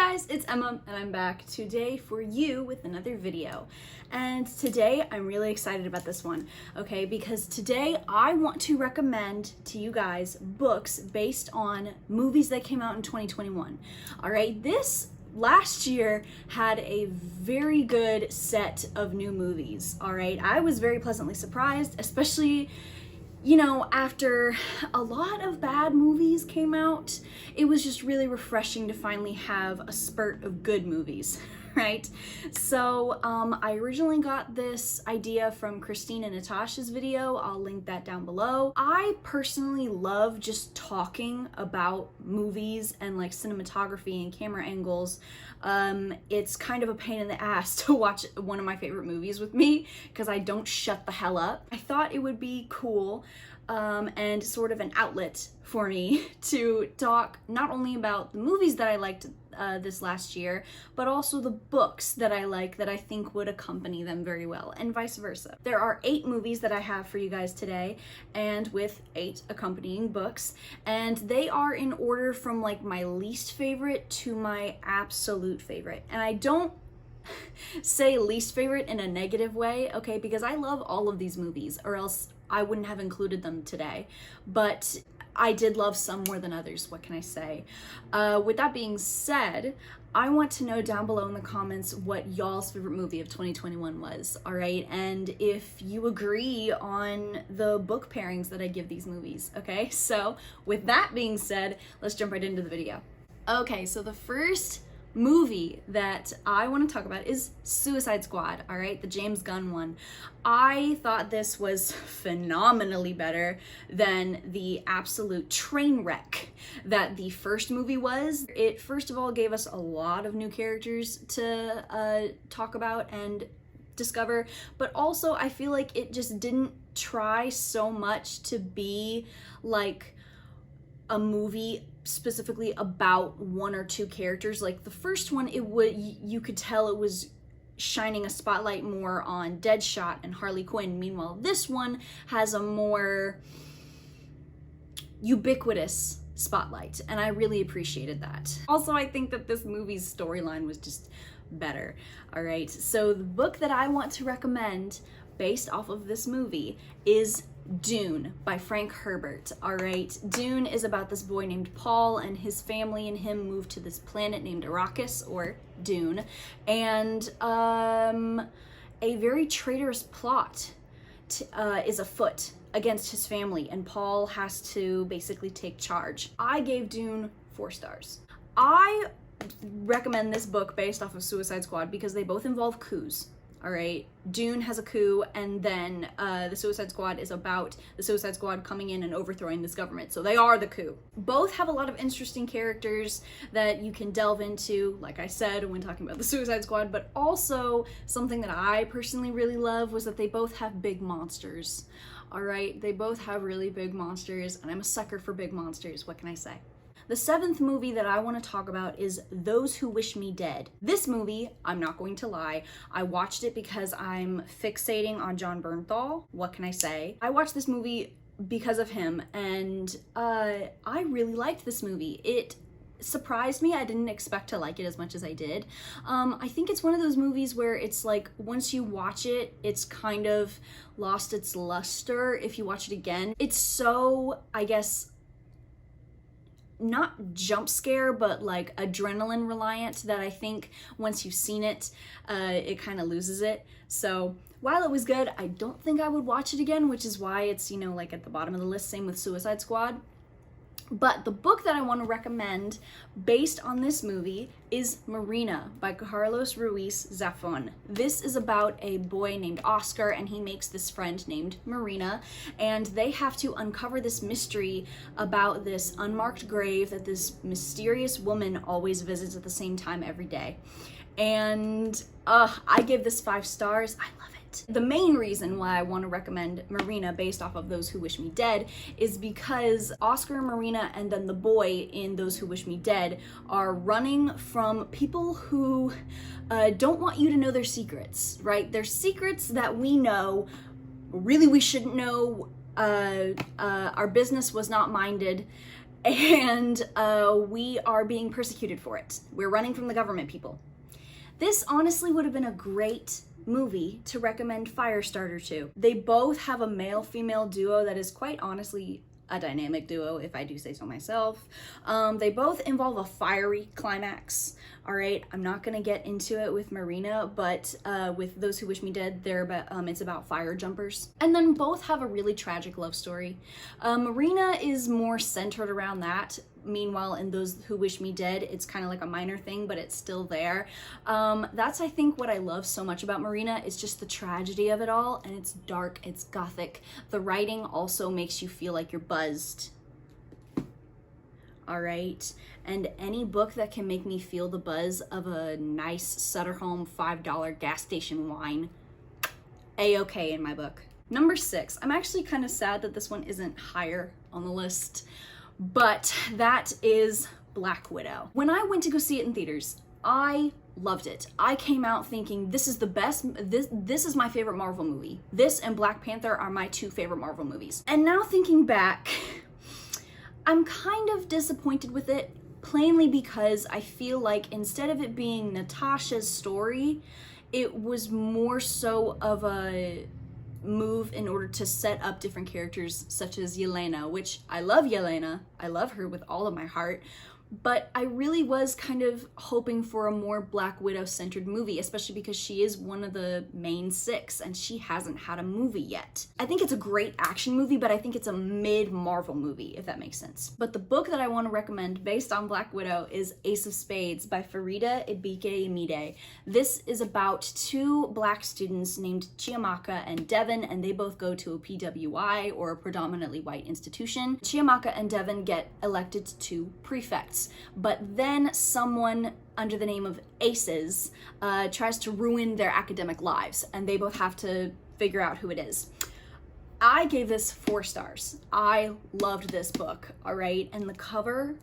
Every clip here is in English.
guys, it's Emma and I'm back today for you with another video. And today I'm really excited about this one, okay? Because today I want to recommend to you guys books based on movies that came out in 2021. All right, this last year had a very good set of new movies, all right? I was very pleasantly surprised, especially after a lot of bad movies came out. It was just really refreshing to finally have a spurt of good movies, right? So I originally got this idea from Christine and Natasha's video. I'll link that down below. I personally love just talking about movies and like cinematography and camera angles. It's kind of a pain in the ass to watch one of my favorite movies with me because I don't shut the hell up. I thought it would be cool and sort of an outlet for me to talk not only about the movies that I liked this last year, but also the books that I like that I think would accompany them very well, and vice versa. There are 8 movies that I have for you guys today, and with 8 accompanying books, and they are in order from like my least favorite to my absolute favorite. And I don't say least favorite in a negative way, okay, because I love all of these movies, or else I wouldn't have included them today. But I did love some more than others, what can I say? With that being said, I want to know down below in the comments what y'all's favorite movie of 2021 was, all right? And if you agree on the book pairings that I give these movies, okay? So with that being said, let's jump right into the video. Okay, so the first movie that I want to talk about is Suicide Squad, all right, the James Gunn one. I thought this was phenomenally better than the absolute train wreck that the first movie was. It first of all gave us a lot of new characters to talk about and discover, but also I feel like it just didn't try so much to be like a movie specifically about one or two characters. Like the first one, you could tell it was shining a spotlight more on Deadshot and Harley Quinn. Meanwhile, this one has a more ubiquitous spotlight, and I really appreciated that. Also, I think that this movie's storyline was just better. All right, so the book that I want to recommend based off of this movie is Dune by Frank Herbert. All right, Dune is about this boy named Paul, and his family and him moved to this planet named Arrakis, or Dune, and a very traitorous plot is afoot against his family, and Paul has to basically take charge. I gave Dune 4 stars. I recommend this book based off of Suicide Squad because they both involve coups. All right, Dune has a coup, and then the Suicide Squad is about the Suicide Squad coming in and overthrowing this government. So they are the coup. Both have a lot of interesting characters that you can delve into, like I said, when talking about the Suicide Squad, but also something that I personally really love was that they both have big monsters. All right, they both have really big monsters, and I'm a sucker for big monsters, what can I say? The 7th movie that I want to talk about is Those Who Wish Me Dead. This movie, I'm not going to lie, I watched it because I'm fixating on Jon Bernthal. What can I say? I watched this movie because of him, and I really liked this movie. It surprised me. I didn't expect to like it as much as I did. I think it's one of those movies where it's like once you watch it, it's kind of lost its luster if you watch it again. It's so, I guess, not jump scare, but like adrenaline reliant that I think once you've seen it, it kind of loses it. So while it was good, I don't think I would watch it again, which is why it's, like at the bottom of the list, same with Suicide Squad. But the book that I want to recommend based on this movie is Marina by Carlos Ruiz Zafón. This is about a boy named Oscar, and he makes this friend named Marina, and they have to uncover this mystery about this unmarked grave that this mysterious woman always visits at the same time every day. And I give this 5 stars. I love it. The main reason why I want to recommend Marina based off of Those Who Wish Me Dead is because Oscar and Marina and then the boy in Those Who Wish Me Dead are running from people who don't want you to know their secrets, right? They're secrets that we know, really we shouldn't know. Our business was not minded, and we are being persecuted for it. We're running from the government, people. This honestly would have been a great movie to recommend Firestarter to. They both have a male-female duo that is quite honestly a dynamic duo, if I do say so myself. They both involve a fiery climax. All right, I'm not gonna get into it with Marina, but with Those Who Wish Me Dead, it's about fire jumpers. And then both have a really tragic love story. Marina is more centered around that. Meanwhile, in Those Who Wish Me Dead, it's kind of like a minor thing, but it's still there. That's, I think, what I love so much about Marina is just the tragedy of it all, and it's dark, it's gothic. The writing also makes you feel like you're buzzed. All right, and any book that can make me feel the buzz of a nice Sutter Home $5 gas station wine, A-okay in my book. Number 6, I'm actually kind of sad that this one isn't higher on the list, but that is Black Widow. When I went to go see it in theaters, I loved it. I came out thinking this is the best, this is my favorite Marvel movie. This and Black Panther are my 2 favorite Marvel movies. And now thinking back, I'm kind of disappointed with it, plainly because I feel like instead of it being Natasha's story, it was more so of a move in order to set up different characters such as Yelena, which I love Yelena. I love her with all of my heart. But I really was kind of hoping for a more Black Widow-centered movie, especially because she is one of the main 6 and she hasn't had a movie yet. I think it's a great action movie, but I think it's a mid-Marvel movie, if that makes sense. But the book that I want to recommend based on Black Widow is Ace of Spades by Faridah Àbíké-Íyímídé. This is about 2 Black students named Chiamaka and Devin, and they both go to a PWI, or a predominantly white institution. Chiamaka and Devin get elected to prefects. But then someone under the name of Aces tries to ruin their academic lives, and they both have to figure out who it is. I gave this 4 stars. I loved this book, all right? And the cover...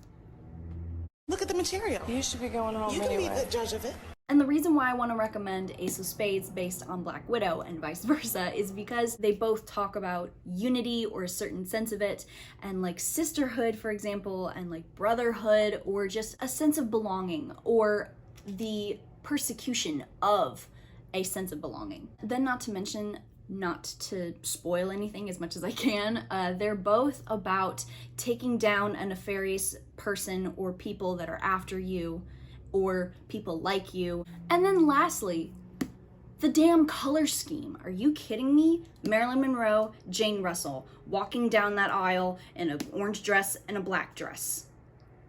Look at the material. You should be going home anyway. You anyway. can be the judge of it. And the reason why I want to recommend Ace of Spades based on Black Widow and vice versa is because they both talk about unity, or a certain sense of it, and like sisterhood, for example, and like brotherhood, or just a sense of belonging, or the persecution of a sense of belonging. Then not to mention, not to spoil anything as much as I can, they're both about taking down a nefarious person or people that are after you, or people like you. And then lastly, the damn color scheme. Are you kidding me? Marilyn Monroe, Jane Russell, walking down that aisle in an orange dress and a black dress.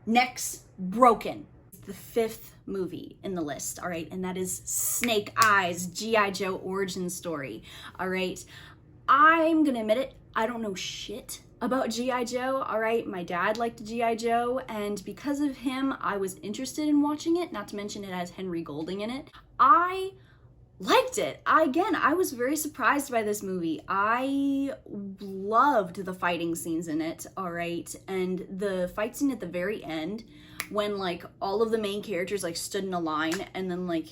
Necks broken. It's the 5th movie in the list, all right? And that is Snake Eyes, G.I. Joe origin story, all right? I'm gonna admit it, I don't know shit about G.I. Joe, all right? My dad liked G.I. Joe, and because of him, I was interested in watching it, not to mention it has Henry Golding in it. I liked it. I was very surprised by this movie. I loved the fighting scenes in it, all right? And the fight scene at the very end, when like all of the main characters like stood in a line and then like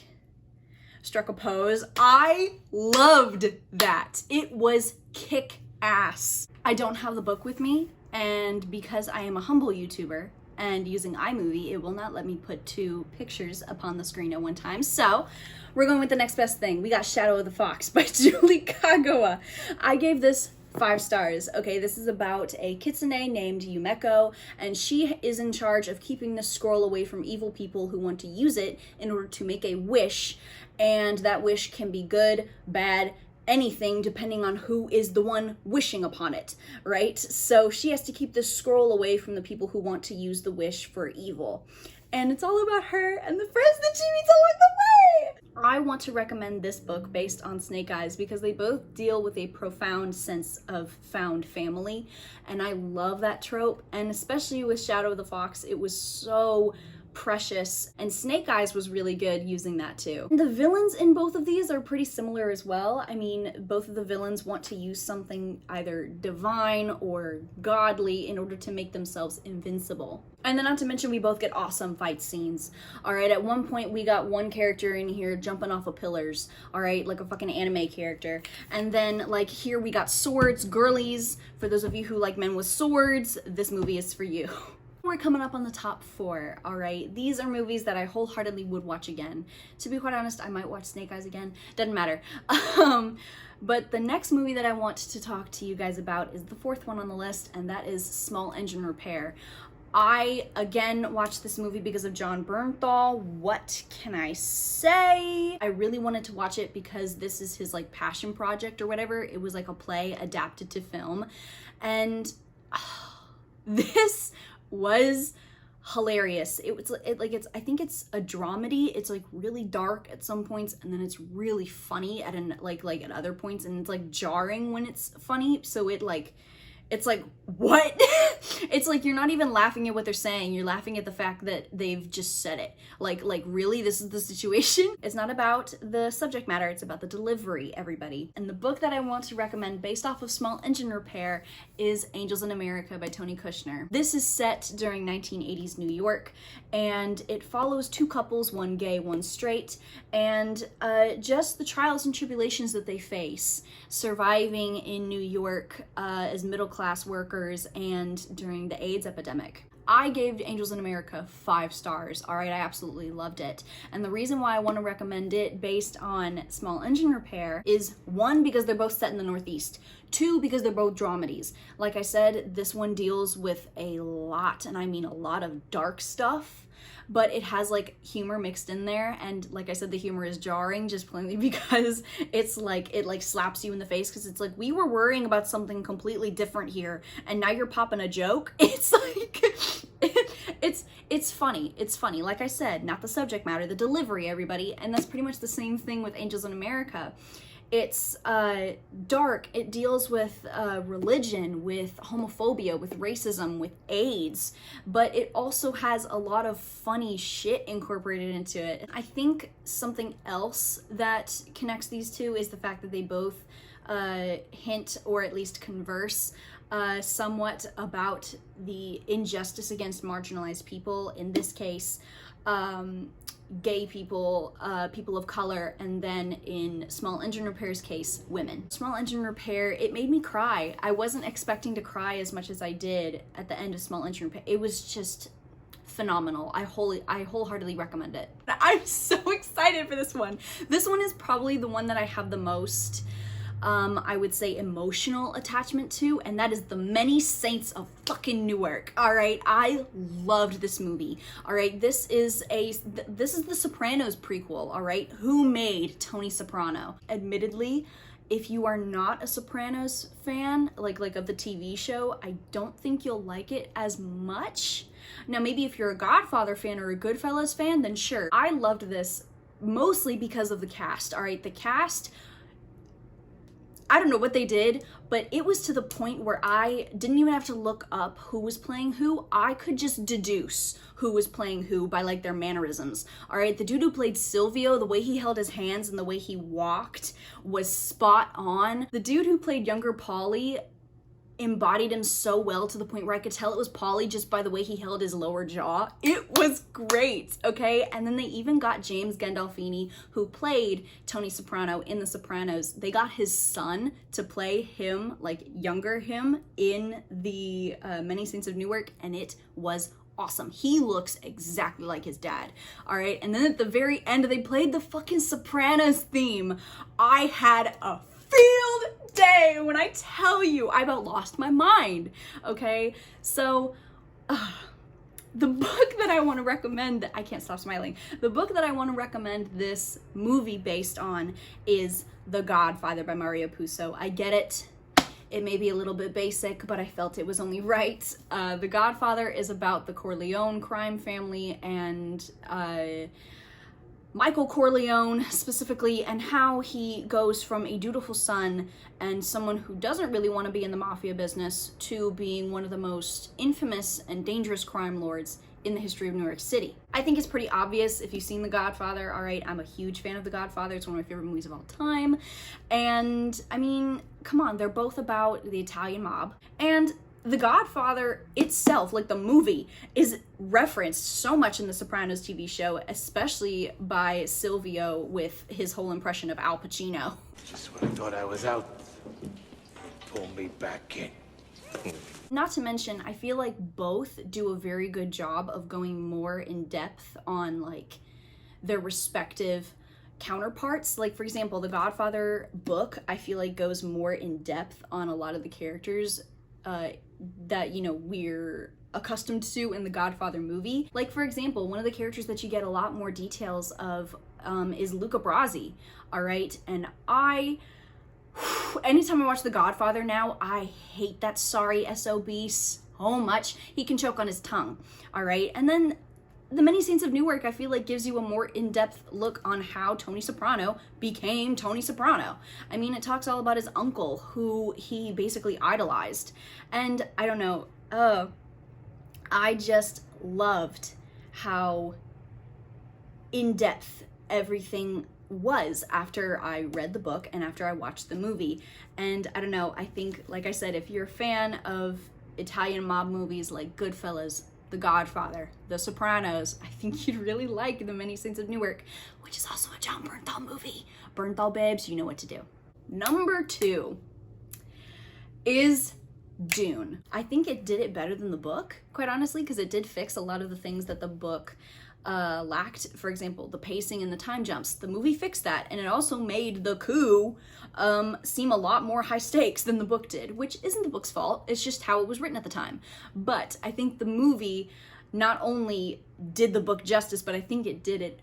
struck a pose, I loved that. It was kick-ass. I don't have the book with me, and because I am a humble YouTuber and using iMovie, it will not let me put 2 pictures upon the screen at one time. So we're going with the next best thing. We got Shadow of the Fox by Julie Kagawa. I gave this 5 stars. Okay, this is about a kitsune named Yumeko, and she is in charge of keeping the scroll away from evil people who want to use it in order to make a wish, and that wish can be good, bad, anything depending on who is the one wishing upon it, right? So she has to keep this scroll away from the people who want to use the wish for evil. And it's all about her and the friends that she meets along the way. I want to recommend this book based on Snake Eyes because they both deal with a profound sense of found family, and I love that trope, and especially with Shadow of the Fox, it was so precious, and Snake Eyes was really good using that too. The villains in both of these are pretty similar as well. I mean, both of the villains want to use something either divine or godly in order to make themselves invincible. And then not to mention, we both get awesome fight scenes. All right, at one point we got one character in here jumping off of pillars, all right, like a fucking anime character. And then like here we got swords, girlies. For those of you who like men with swords, this movie is for you. We're coming up on the top 4, all right? These are movies that I wholeheartedly would watch again. To be quite honest, I might watch Snake Eyes again. Doesn't matter. But the next movie that I want to talk to you guys about is the 4th one on the list, and that is Small Engine Repair. I, again, watched this movie because of Jon Bernthal. What can I say? I really wanted to watch it because this is his, like, passion project or whatever. It was like a play adapted to film. And this was hilarious. I think it's a dramedy. It's like really dark at some points, and then it's really funny at at other points, and it's like jarring when it's funny. So it's like, what? It's like you're not even laughing at what they're saying. You're laughing at the fact that they've just said it. Like really, this is the situation? It's not about the subject matter. It's about the delivery, everybody. And the book that I want to recommend based off of Small Engine Repair is Angels in America by Tony Kushner. This is set during 1980s New York, and it follows 2 couples, one gay, one straight, and just the trials and tribulations that they face surviving in New York as middle-class workers and during the AIDS epidemic. I gave Angels in America 5 stars, all right? I absolutely loved it. And the reason why I want to recommend it based on Small Engine Repair is 1, because they're both set in the Northeast. 2, because they're both dramedies. Like I said, this one deals with a lot, and I mean a lot of dark stuff, but it has like humor mixed in there, and like I said, the humor is jarring just plainly because it's like it like slaps you in the face, because it's like, we were worrying about something completely different here and now you're popping a joke. It's like it's funny. It's funny. Like I said, not the subject matter, the delivery, everybody. And that's pretty much the same thing with Angels in America. It's dark. It deals with religion, with homophobia, with racism, with AIDS, but it also has a lot of funny shit incorporated into it. I think something else that connects these two is the fact that they both hint, or at least converse, somewhat about the injustice against marginalized people. In this case, gay people, people of color, and then in Small Engine Repair's case, women. Small Engine Repair, it made me cry. I wasn't expecting to cry as much as I did at the end of Small Engine Repair. It was just phenomenal. I wholeheartedly recommend it. I'm so excited for this one. This one is probably the one that I have the most I would say emotional attachment to, and that is The Many Saints of fucking Newark. All right, I loved this movie. All right, this is the Sopranos prequel. All right, who made Tony Soprano? Admittedly, if you are not a Sopranos fan, like of the TV show, I don't think you'll like it as much. Now, maybe if you're a Godfather fan or a Goodfellas fan, then sure. I loved this mostly because of the cast. All right, the cast, I don't know what they did, but it was to the point where I didn't even have to look up who was playing who. I could just deduce who was playing who by like their mannerisms. All right, the dude who played Silvio, the way he held his hands and the way he walked was spot on. The dude who played younger Paulie embodied him so well to the point where I could tell it was Paulie just by the way he held his lower jaw. It was great, okay? And then they even got James Gandolfini, who played Tony Soprano in The Sopranos. They got his son to play him, like younger him, in the Many Saints of Newark, and it was awesome. He looks exactly like his dad, all right? And then at the very end, they played the fucking Sopranos theme. I had a field day when I tell you, I about lost my mind, okay? So, the book that I want to recommend, I can't stop smiling. The book that I want to recommend this movie based on is The Godfather by Mario Puzo. I get it. It may be a little bit basic, but I felt it was only right. The Godfather is about the Corleone crime family and Michael Corleone specifically, and how he goes from a dutiful son and someone who doesn't really want to be in the mafia business to being one of the most infamous and dangerous crime lords in the history of New York City. I think it's pretty obvious if you've seen The Godfather, all right? I'm a huge fan of The Godfather. It's one of my favorite movies of all time. And I mean, come on, they're both about the Italian mob. And The Godfather itself, like the movie, is referenced so much in the Sopranos TV show, especially by Silvio with his whole impression of Al Pacino. Just when I thought I was out, they pulled me back in. Not to mention, I feel like both do a very good job of going more in depth on like their respective counterparts. Like, for example, the Godfather book, I feel like goes more in depth on a lot of the characters that, you know, we're accustomed to in the Godfather movie. Like, for example, one of the characters that you get a lot more details of is Luca Brasi, all right? And anytime I watch The Godfather now, I hate that sorry SOB so much. He can choke on his tongue, all right? And then The Many Saints of Newark, I feel like, gives you a more in-depth look on how Tony Soprano became Tony Soprano. I mean, it talks all about his uncle, who he basically idolized. And I don't know, I just loved how in-depth everything was after I read the book and after I watched the movie. And I don't know, I think, like I said, if you're a fan of Italian mob movies like Goodfellas, The Godfather, The Sopranos, I think you'd really like The Many Saints of Newark, which is also a Jon Bernthal movie. Bernthal babes, you know what to do. Number 2 is Dune. I think it did it better than the book, quite honestly, because it did fix a lot of the things that the book lacked. For example, the pacing and the time jumps. The movie fixed that, and it also made the coup seem a lot more high stakes than the book did, which isn't the book's fault. It's just how it was written at the time. But I think the movie not only did the book justice, but I think it did it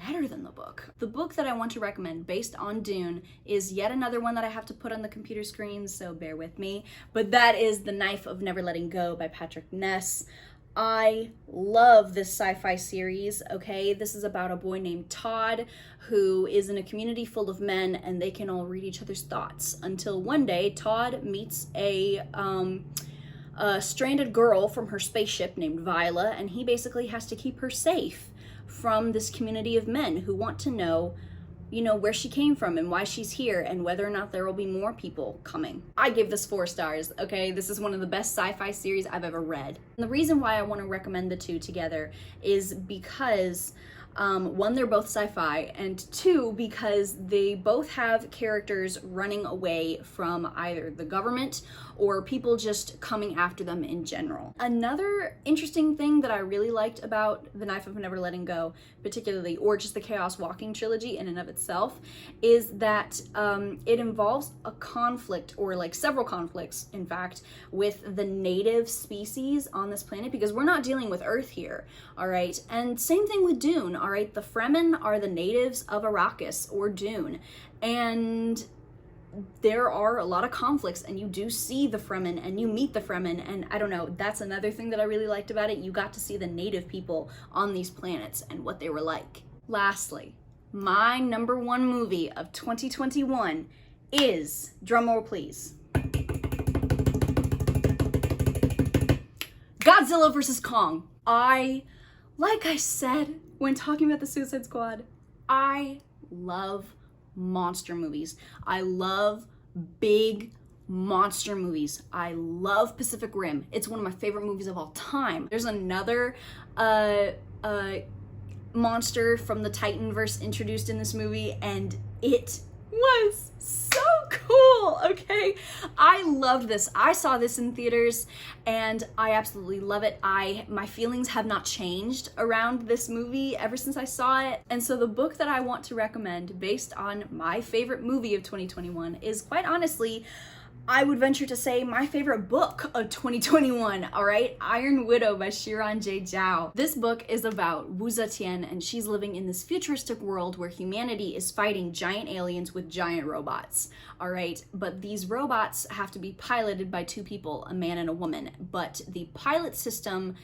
better than the book. The book that I want to recommend based on Dune is yet another one that I have to put on the computer screen, so bear with me. But that is The Knife of Never Letting Go by Patrick Ness. I love this sci-fi series, okay? This is about a boy named Todd who is in a community full of men, and they can all read each other's thoughts until one day Todd meets a stranded girl from her spaceship named Viola, and he basically has to keep her safe from this community of men who want to know, you know, where she came from and why she's here and whether or not there will be more people coming. I give this 4 stars, okay? This is one of the best sci-fi series I've ever read. And the reason why I want to recommend the two together is because one, they're both sci-fi, and 2, because they both have characters running away from either the government or people just coming after them in general. Another interesting thing that I really liked about The Knife of Never Letting Go, particularly, or just the Chaos Walking trilogy in and of itself, is that it involves a conflict, or like several conflicts, in fact, with the native species on this planet, because we're not dealing with Earth here, all right? And same thing with Dune, all right? The Fremen are the natives of Arrakis, or Dune, and there are a lot of conflicts, and you do see the Fremen and you meet the Fremen, and I don't know, that's another thing that I really liked about it. You got to see the native people on these planets and what they were like. Lastly, my number 1 movie of 2021 is, drumroll please, Godzilla vs. Kong. Like I said when talking about the Suicide Squad, I love monster movies. I love big monster movies. I love Pacific Rim. It's one of my favorite movies of all time. There's another monster from the Titanverse introduced in this movie, and it was so cool, okay? I loved this. I saw this in theaters and I absolutely love it. My feelings have not changed around this movie ever since I saw it. And so the book that I want to recommend based on my favorite movie of 2021 is, quite honestly, I would venture to say, my favorite book of 2021, all right? Iron Widow by Xiran J. Zhao. This book is about Wu Zetian, and she's living in this futuristic world where humanity is fighting giant aliens with giant robots, all right? But these robots have to be piloted by 2 people, a man and a woman. But the pilot system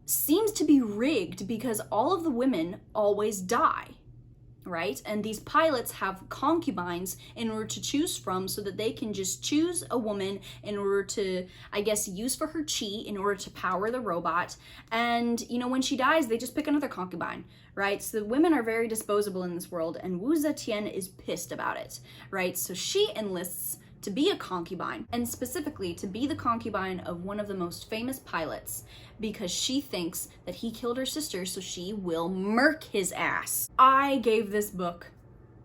seems to be rigged because all of the women always die, right? And these pilots have concubines in order to choose from, so that they can just choose a woman in order to, I guess, use for her chi in order to power the robot. And, you know, when she dies, they just pick another concubine, right? So the women are very disposable in this world, and Wu Zetian is pissed about it, right? So she enlists to be a concubine, and specifically to be the concubine of one of the most famous pilots, because she thinks that he killed her sister, so she will murk his ass. I gave this book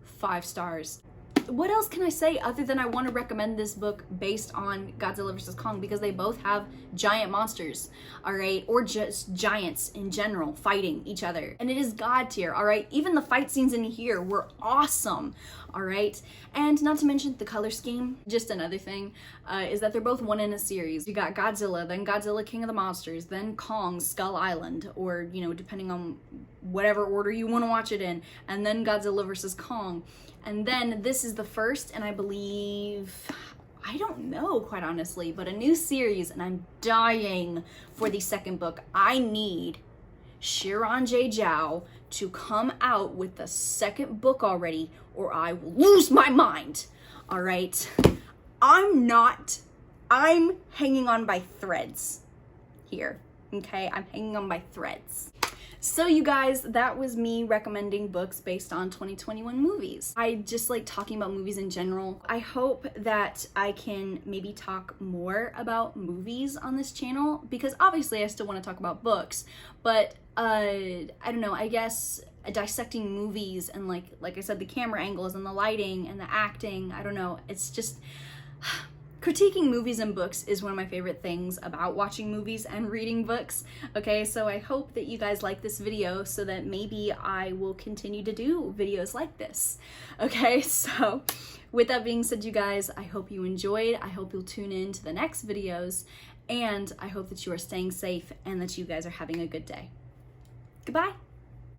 5 stars. what else can I say other than I want to recommend this book based on Godzilla vs. Kong, because they both have giant monsters, all right, or just giants in general fighting each other, and it is god tier, all right. Even the fight scenes in here were awesome, all right. And not to mention the color scheme. Just another thing is that they're both one in a series. You got Godzilla, then Godzilla King of the Monsters, then Kong Skull Island, or you know, depending on whatever order you want to watch it in, and then Godzilla vs. Kong. And then this is the first, and I believe, I don't know quite honestly, but a new series, and I'm dying for the second book. I need Xiran Zhao to come out with the second book already, or I will lose my mind. All right, I'm hanging on by threads here, okay? I'm hanging on by threads. So you guys, that was me recommending books based on 2021 movies. I just like talking about movies in general. I hope that I can maybe talk more about movies on this channel, because obviously I still want to talk about books, but I don't know, I guess dissecting movies and like I said, the camera angles and the lighting and the acting, I don't know, it's just critiquing movies and books is one of my favorite things about watching movies and reading books. Okay, so I hope that you guys like this video so that maybe I will continue to do videos like this. Okay, so with that being said, you guys, I hope you enjoyed. I hope you'll tune in to the next videos, and I hope that you are staying safe and that you guys are having a good day. Goodbye.